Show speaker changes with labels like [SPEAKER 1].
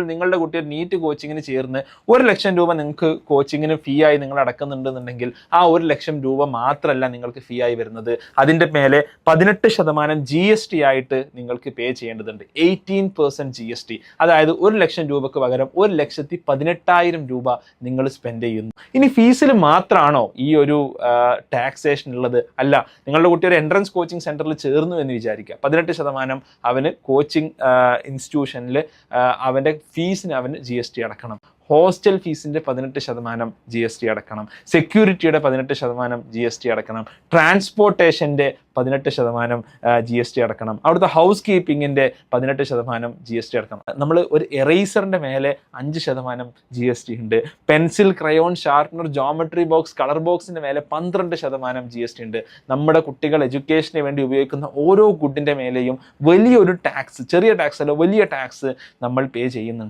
[SPEAKER 1] നിങ്ങളുടെ കുട്ടി നീറ്റ് കോച്ചിങ്ങിന് ചേർന്ന് 1 ലക്ഷം രൂപ നിങ്ങൾക്ക് കോച്ചിങ്ങിന് ഫീ ആയി നിങ്ങൾ അടക്കുന്നുണ്ടെന്നുണ്ടെങ്കിൽ ആ 1 ലക്ഷം രൂപ മാത്രമല്ല നിങ്ങൾക്ക് ഫീ ആയി വരുന്നത്, അതിൻ്റെ മേലെ 18% GST ആയിട്ട് നിങ്ങൾക്ക് പേ ചെയ്യേണ്ടതുണ്ട്. 18% GST. അതായത് 1 ലക്ഷം രൂപക്ക് പകരം 1,18,000 രൂപ നിങ്ങൾ സ്പെൻഡ് ചെയ്യുന്നു. ഇനി ഫീസിൽ മാത്രമാണോ ഈ ഒരു ടാക്സേഷൻ ഉള്ളത്? അല്ല. നിങ്ങളുടെ കുട്ടി ഒരു എൻട്രൻസ് കോച്ചിങ് സെന്ററിൽ ചേർന്നു എന്ന് വിചാരിക്കുക. 18% അവന് കോച്ചിങ് ഇൻസ്റ്റിറ്റ്യൂഷനിൽ അവൻ്റെ ഫീസിന് അവന് GST അടക്കണം. ഹോസ്റ്റൽ ഫീസിൻ്റെ 18% GST അടക്കണം. സെക്യൂരിറ്റിയുടെ 18% GST അടക്കണം. ട്രാൻസ്പോർട്ടേഷൻ്റെ 18% GST അടക്കണം. അവിടുത്തെ ഹൗസ് കീപ്പിങ്ങിൻ്റെ 18% GST അടക്കണം. നമ്മൾ ഒരു എറേസറിൻ്റെ മേലെ 5% GST ഉണ്ട്. Pencil, crayon, sharpener, geometry box, colour ബോക്സിൻ്റെ മേലെ 12% GST ഉണ്ട്. നമ്മുടെ കുട്ടികൾ എഡ്യൂക്കേഷന് വേണ്ടി ഉപയോഗിക്കുന്ന ഓരോ ഗുഡിൻ്റെ മേലെയും വലിയൊരു ടാക്സ്, ചെറിയ ടാക്സ് അല്ല വലിയ ടാക്സ് നമ്മൾ പേ ചെയ്യുന്നുണ്ട്.